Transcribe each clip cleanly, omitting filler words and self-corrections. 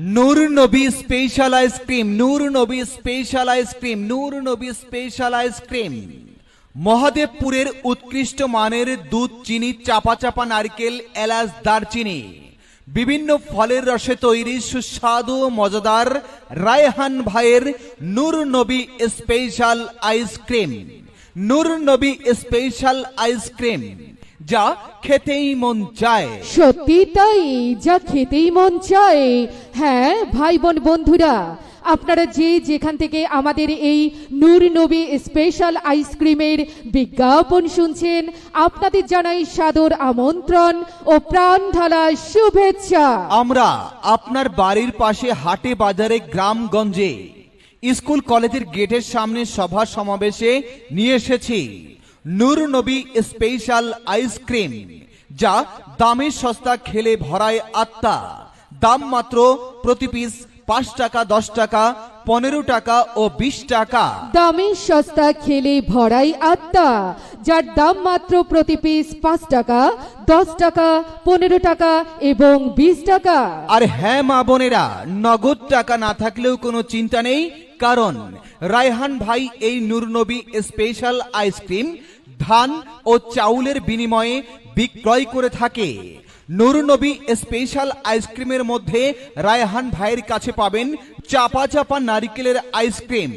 নূর নবী special ice cream, নূর নবী special ice cream, নূর নবী স্পেশাল আইসক্রিম। মহাদেবপুরের উৎকৃষ্ট মানের দুধ, চিনি, চাপা চাপা নারকেল, এলাচ, দারচিনি, বিভিন্ন ফলের রসে তৈরি সুস্বাদু ও মজাদার রায়হান ভাইয়ের নূর নবী স্পেশাল আইসক্রিম। নূর নবী স্পেশাল আইসক্রিম, যা খেতেই মন চায়। সত্যি তাই, যা খেতেই মন চায়। হ্যাঁ ভাই বোন বন্ধুরা, আপনারা যে যেখান থেকে আমাদের এই নূর নবী স্পেশাল আইসক্রিমের বিজ্ঞাপন শুনছেন, আপনাদের জানাই সাদর আমন্ত্রণ ও প্রাণ ঢালা শুভেচ্ছা। আমরা আপনার বাড়ির পাশে হাটে বাজারে গ্রামগঞ্জে স্কুল কলেজের গেটের সামনে সভা সমাবেশে নিয়ে এসেছি নূর নবী স্পেশাল আইসক্রিম, যা দামে সস্তা, খেলে ভরায় আত্মা। দাম মাত্র প্রতি পিস 5 টাকা, 10 টাকা, 15 টাকা ও 20 টাকা। দামে সস্তা, খেলে ভরাই আত্মা, যার দাম মাত্র প্রতি পিস 5 টাকা, 10 টাকা, 15 টাকা এবং 20 টাকা। আর হ্যাঁ মা বোনেরা, নগদ টাকা না থাকলেও কোনো চিন্তা নেই, কারণ রায়হান ভাই এই নূর নবী স্পেশাল আইসক্রিম ধান ও চাউলের বিনিময়ে বিক্রয় করে থাকে। নূর নবী স্পেশাল আইসক্রিমের মধ্যে রায়হান ভাইয়ের কাছে পাবেন চাপা চাপা নারিকেলের ice cream,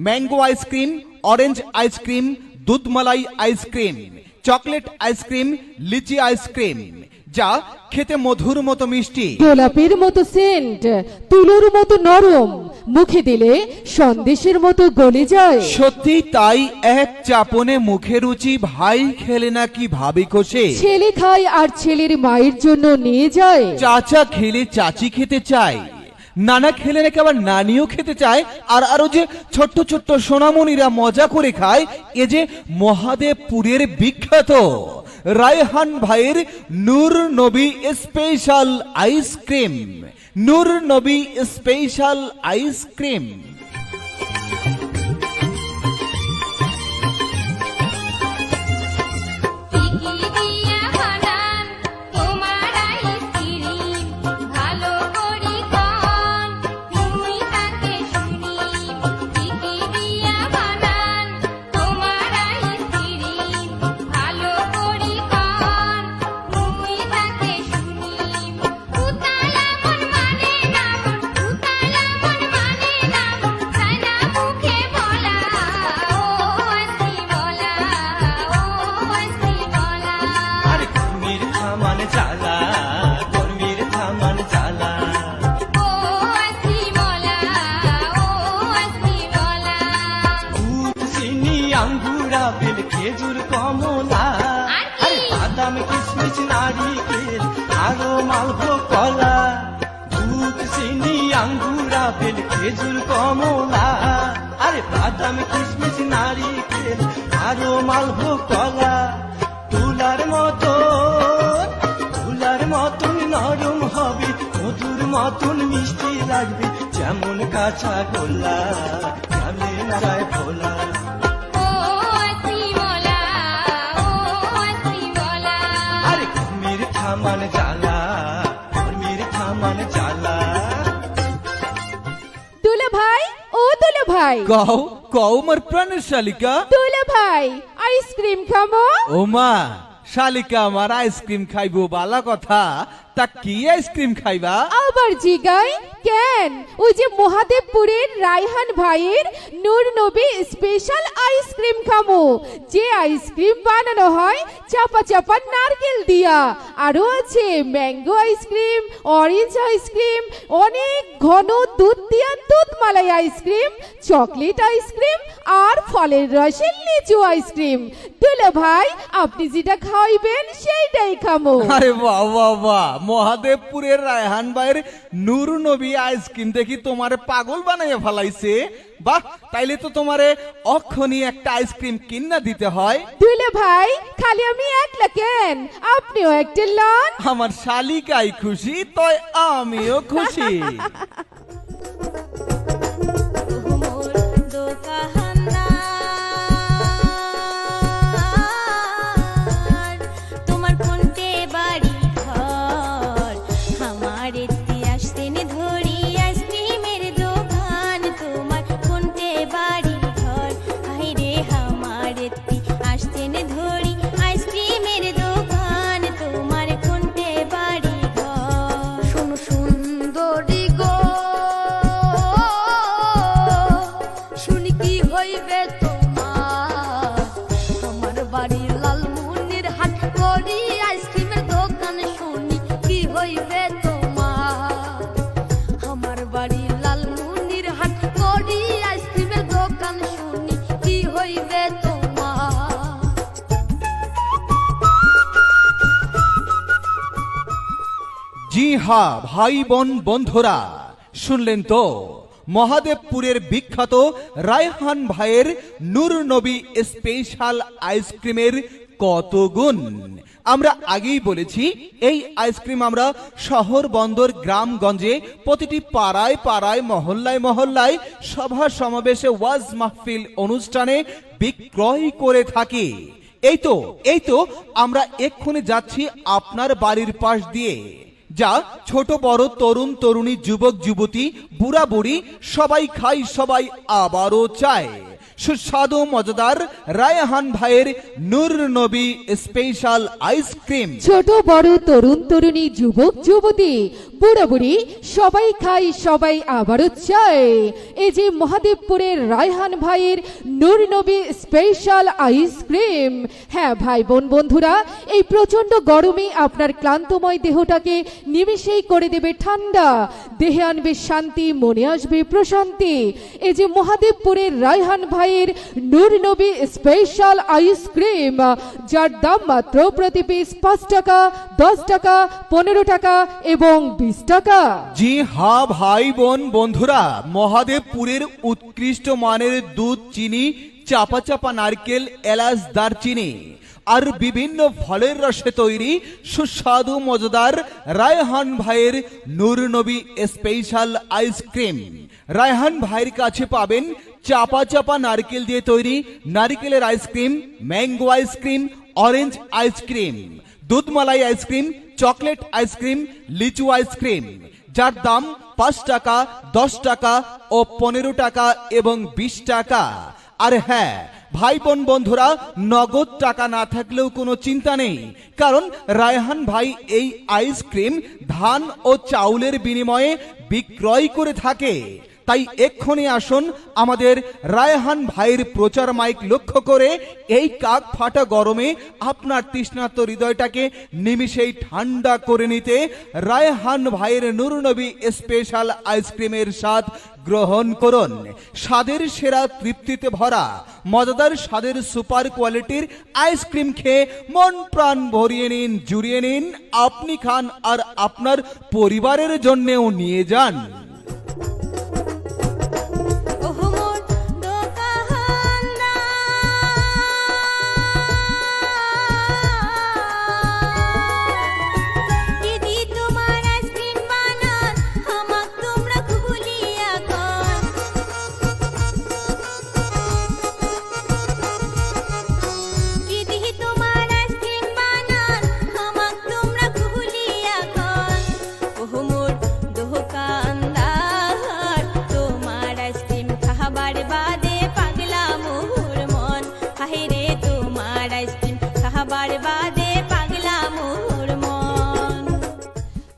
mango ice cream, orange ice cream, দুধ মালাই আইসক্রিম, চকলেট আইসক্রিম, লিচি আইসক্রিম, যা খেতে মধুর মতো মিষ্টি, গোলাপের মতো সেন্ট, তুলোর মতো নরম, মুখে দিলে সন্দেশের মতো গলে যায়। সত্যি তাই, এক চাপনে মুখে রুচি, ভাই খেলে নাকি ভাবি খসে। ছেলে খায় আর ছেলের মায়ের জন্য নিয়ে যায়। চাচা খেলে চাচি খেতে চায়, নানা খেলে নাকি আবার নানিও খেতে চায়। আর আরো যে ছোট্ট ছোট্ট সোনামণিরা মজা করে খায়। এ যে মহাদেবপুরের বিখ্যাত রায়হান ভাইয়ের নূর নবী স্পেশাল আইসক্রিম, নূর নবী স্পেশাল আইসক্রিম। খেজুর, কমলা, আরে বাদাম, কিশমিশ, নারিকেল, আরো মালভোগ, কলা, দুধ, চিনি, আঙ্গুর, আপেল, খেজুর, কমলা, আরে বাদাম, কিশমিশ, নারিকেল, আরো মালভোগ, কলা, তুলার মতন নরম হবে, মধুর মতন মিষ্টি লাগবে, যেমন কাঁচা গোল্লা, জানে না যায় ভোলা। থামান জ্বালা, কর্মীর থামান জ্বালা। দুলা ভাই, ও দুলা ভাই, কও কও মোর প্রাণের শালিকা। দুলা ভাই, আইসক্রিম খাবো। ও মা, শালিকা আমার আইসক্রিম খাইবো বালা কথা, তা কি আইসক্রিম খাইবা? আবার জিগাই কেন? ওই যে মহাদেবপুরের রায়হান ভাইয়ের নূর নবী স্পেশাল আইসক্রিম খামো, যে আইসক্রিম বানানো হয় চাপা চাপা নারকেল দিয়া। আরো আছে ম্যাঙ্গো আইসক্রিম, অরেঞ্জ আইসক্রিম, অনেক ঘন দুধ দিয়া দুধ মালাই আইসক্রিম, চকলেট আইসক্রিম আর ফলের রসের লিচু আইসক্রিম। দুলা ভাই, আপনি যেটা খাইবেন সেইটাই খামো। আরে বাহ বাহ বাহ, মহাদেবপুরের রায়হান ভাইয়ের নূর নবী আইসক্রিম দেখি তোমারে পাগল বানাইয়া ফেলাইছে। বাহ, তাইলে তো তোমারে অক্ষণি একটা আইসক্রিম কিনা দিতে হয়। দুলা ভাই, খালি আমি একলা কেন, আপনিও একটা লন। আমার শালিকাই খুশি, তয় আমিও খুশি। বাড়ি ঘর আমার ইতিহাস তিনি ধরিয়া জি হ্যাঁ ভাই বোন বন্ধুরা, শুনলেন তো মহাদেবপুরের বিখ্যাত রায়হান ভাইয়ের নূর নবী স্পেশাল আইসক্রিমের কত গুণ। আমরা আগেই বলেছি এই আইসক্রিম আমরা শহর বন্দর গ্রামগঞ্জে প্রতিটি পাড়ায় পাড়ায় মহল্লায় মহল্লায় সভা সমাবেশে ওয়াজ মাহফিল অনুষ্ঠানে বিক্রয় করে থাকি। এই তো আমরা এক্ষুনি যাচ্ছি আপনার বাড়ির পাশ দিয়ে, যা ছোট বড় তরুণ তরুণী যুবক যুবতী বুড়া বুড়ি সবাই খায়, সবাই আবারও চায় সুস্বাদু মজাদার রায়হান ভাইয়ের নূর নবী স্পেশাল আইসক্রিম। ছোট বড় তরুণ তরুণী যুবক যুবতী বুড়া বুড়ি সবাই খাই, সবাই আবারও চায় এই যে মহাদেবপুরের রায়হান ভাইয়ের নূর নবী স্পেশাল আইসক্রিম। হ্যাঁ ভাই বোন বন্ধুরা, এই প্রচন্ড গরমে আপনার ক্লান্তময় দেহটাকে নিমেষেই করে দেবে ঠান্ডা, দেহে আনবে শান্তি, মনে আসবে প্রশান্তি। এই যে মহাদেবপুরের রায়হান ভাইয়ের নূর নবী স্পেশাল আইসক্রিম, যার দাম মাত্র প্রতি পিস 5 টাকা, 10 টাকা, 15 টাকা এবং 20 টাকা। জি হ্যাঁ ভাই বোন বন্ধুরা, মহাদেবপুরের উৎকৃষ্ট মানের দুধ, চিনি, চাপা চাপা নারকেল, এলাচ, দারচিনি আর বিভিন্ন ফলের রসে তৈরি সুস্বাদু মজাদার রায়হান ভাইয়ের নূর নবী স্পেশাল আইসক্রিম। রায়হান ভাইয়ের কাছে পাবেন চাপা চাপা নারকেল দিয়ে তৈরি নারকেলের ice cream, mango ice cream, orange ice cream, দুধমালাই আইসক্রিম, চকলেট আইসক্রিম, লিচু আইসক্রিম, যার দাম 5 টাকা, 10 টাকা ও 15 টাকা এবং 20 টাকা। আর হ্যাঁ ভাই বোন বন্ধুরা, নগদ টাকা না থাকলেও কোনো চিন্তা নেই, কারণ রায়হান ভাই এই আইসক্রিম ধান ও চাউলের বিনিময়ে বিক্রয় করে থাকে। তাই এক্ষুনি আসুন আমাদের রায়হান ভাইয়ের প্রচার মাইক লক্ষ্য করে এই কাক ফাটা গরমে আপনার তৃষ্ণার্ত হৃদয়টাকে নিমিষেই ঠান্ডা করে নিতে রায়হান ভাইয়ের নূর নবী স্পেশাল আইসক্রিমের স্বাদ গ্রহণ করুন। স্বাদের সেরা তৃপ্তিতে ভরা মজাদার স্বাদের সুপার কোয়ালিটির আইসক্রিম খেয়ে মন প্রাণ ভরিয়ে নিন, জুড়িয়ে নিন। আপনি খান আর আপনার পরিবারের জন্যেও নিয়ে যান।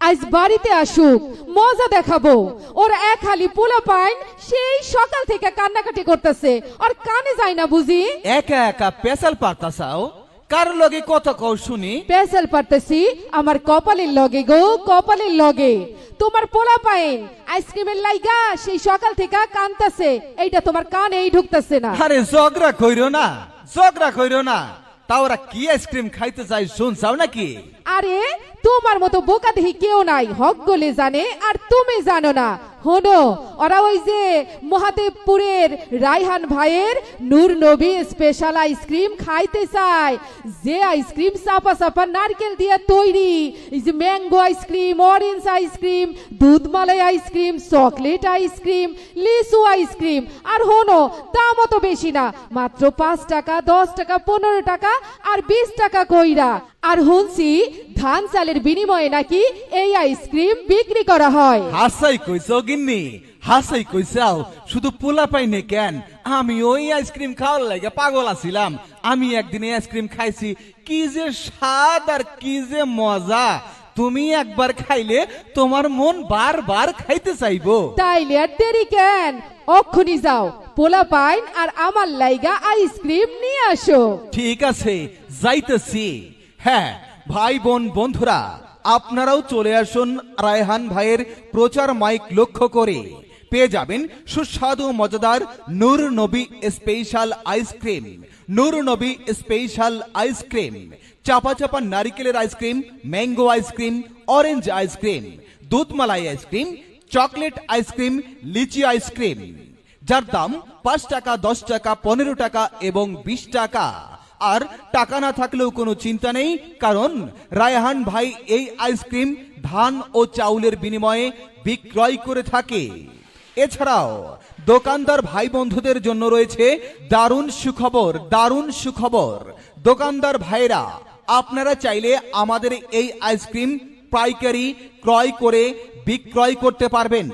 আজ বাড়িতে আসুক, মজা দেখাবো। ওর এক হালি পোলা পাইন সেই সকাল থেকে কান্নাকাটি করতেছে, আর কানে যায় না বুঝি। একা একা পেশাল পারতাছাও, কার লগে কথা কও শুনি? পেশাল পারতেছি আমার কপালের লগে গো, কপালের লগে। তোমার পোলা পাইন আইসক্রিমের লাইগা সেই সকাল থেকে কানতাছে, এইটা তোমার কানেই ঢুকতেছে না। আরে ঝগড়া কইরো না, ঝগড়া কইরো না। তা ওরা কি আইসক্রিম খাইতে চাই শুনছাও নাকি? আরে তোমার মতো বোকা দেখি কেউ নাই, হক গলে জানে আর তুমি জানো না। হনো, ওরা ওই যে মহাদেবপুরের রায়হান ভাইয়ের নূর নবী স্পেশাল আইসক্রিম খাইতে চায়, যে আইসক্রিম চাপা চাপা নারকেল দিয়ে তৈরি। এই যে ম্যাঙ্গো আইসক্রিম, অরেঞ্জ আইসক্রিম, দুধমালাই আইসক্রিম, চকলেট আইসক্রিম, লিচু আইসক্রিম। আর হনো, দামও তো বেশি না, মাত্র 5 টাকা, 10 টাকা, 15 টাকা আর 20 টাকা কইরা। আর শুনছি ধান চালের বিনিময়ে নাকি এই আইসক্রিম বিক্রি করা হয়। হাসাই কইছো গিন্নি, হাসাই কইছাও। শুধু পোলা পাইনে কেন, আমি ওই আইসক্রিম খাওয়ার লাগে পাগল আছিলাম। আমি একদিন আইসক্রিম খাইছি, কি যে স্বাদ আর কি যে মজা। তুমি একবার খাইলে তোমার মন বারবার খাইতে চাইবো। তাইলে আর দেরি কেন, অক্ষুনি যাও, পোলা পাইন আর আমার লাইগা আইসক্রিম নিয়ে আসো। ঠিক আছে, যাইতেছি। হ্যাঁ ভাই বোন বন্ধুরা, আপনারাও চলে আসুন রায়হান ভাইয়ের প্রচার মাইক লক্ষ্য করে। পেয়ে যাবেন সুস্বাদু মজাদার নূর নবী স্পেশাল আইসক্রিম। নূর নবী স্পেশাল আইসক্রিম চাপা চাপা নারিকেলের ice cream, mango ice cream, orange ice cream, দুধ মালাই আইসক্রিম, চকলেট আইসক্রিম, লিচি আইসক্রিম, যার দাম 5 টাকা, 10 টাকা, 15 টাকা এবং 20 টাকা। আর টাকা না থাকলেও কোনো চিন্তা নেই, কারণ রায়হান ভাই এই আইসক্রিম ধান ও চাউলের বিনিময়ে বিক্রয় করে থাকে। এছাড়াও দোকানদার ভাই বন্ধুদের জন্য রয়েছে দারুণ সুখবর, দারুণ সুখবর। দোকানদার ভাইরা, আপনারা চাইলে আমাদের এই আইসক্রিম পাইকারি ক্রয় করে বিক্রয় করতে পারবেন।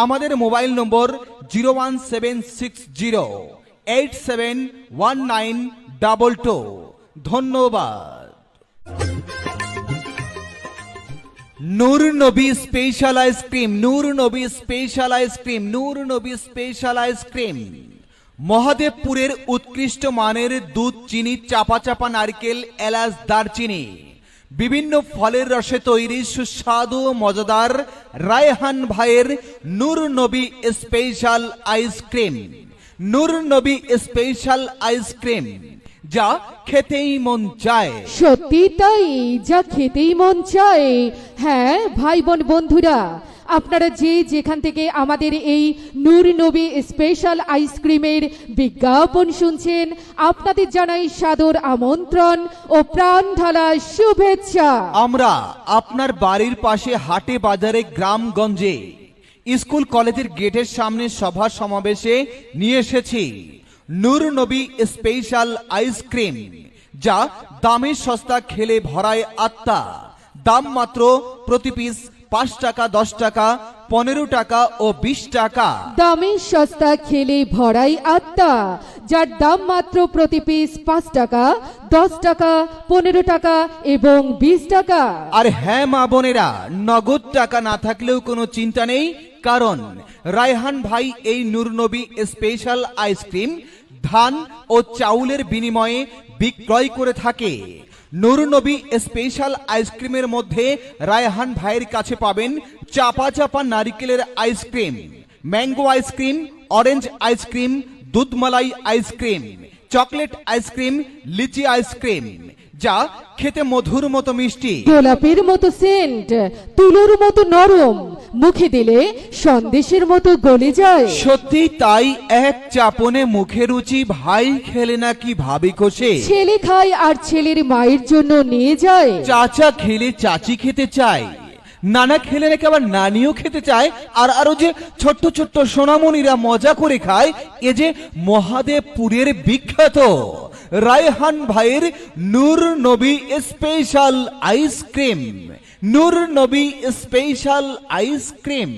আমাদের মোবাইল নম্বর 01760871922। ধন্যবাদ। নূর নবী স্পেশাল আইসক্রিম, নূর নবী স্পেশাল আইসক্রিম, নূর নবী স্পেশাল আইসক্রিম মহাদেবপুরের উৎকৃষ্ট মানের দুধ, চিনি, চাপা চাপা নারকেল, এলাচ, দারচিনি, বিভিন্ন ফলের রসে তৈরি সুস্বাদু ও মজাদার রায়হান ভাইয়ের নূর নবী স্পেশাল আইসক্রিম। নূর নবী স্পেশাল আইসক্রিম, যা খেতেই মন চায়। সত্যি তাই, যা খেতেই মন চায়। হ্যাঁ ভাই বোন বন্ধুরা, আপনারা যে যেখান থেকে আমাদের এই নূর নবী স্পেশাল আইসক্রিমের বিজ্ঞাপন শুনছেন, আপনাদের জানাই সাদর আমন্ত্রণ ও প্রাণ ঢালা শুভেচ্ছা। আমরা আপনার বাড়ির পাশে, হাটে বাজারে, গ্রামগঞ্জে, স্কুল কলেজের গেটের সামনে, সভা সমাবেশে নিয়ে এসেছি নূর নবী স্পেশাল আইসক্রিম, যা দামে সস্তা, খেলে ভরায় আত্মা। দাম মাত্র প্রতি পিস 5 টাকা, 10 টাকা, 15 টাকা ও 20 টাকা। দামে সস্তা, খেলে ভরাই আত্মা, যার দাম মাত্র প্রতি পিস 5 টাকা, 10 টাকা, 15 টাকা এবং 20 টাকা। আর হ্যাঁ মা বোনেরা, নগদ টাকা না থাকলেও কোনো চিন্তা নেই, কারণ রায়হান ভাই এই নূর নবী স্পেশাল আইসক্রিম ধান ও চাউলের বিনিময়ে বিক্রয় করে থাকে। নূর নবী স্পেশাল আইসক্রিমের মধ্যে রায়হান ভাইয়ের কাছে পাবেন চাপা চাপা নারিকেলের ice cream, mango ice cream, orange ice cream, দুধ মালাই আইসক্রিম, চকলেট আইসক্রিম, লিচি আইসক্রিম, যা খেতে মধুর মতো মিষ্টি, গোলাপের মতো সেন্ট, তুলোর মতো নরম, মুখে দিলে সন্দেশের মতো গলে যায়। সত্যি তাই, এক চাপনে মুখে রুচি, ভাই খেলে নাকি ভাবি খসে। ছেলে খায় আর ছেলের মায়ের জন্য নিয়ে যায়। চাচা খেলে চাচি খেতে চায়, নানা খেলে নাকি আবার নানিও খেতে চায়। আর আরো যে ছোট্ট ছোট্ট সোনামণিরা মজা করে খায়। এ যে মহাদেবপুরের বিখ্যাত রায়হান ভাইয়ের নূর নবী স্পেশাল আইসক্রিম, নূর নবী স্পেশাল আইসক্রিম।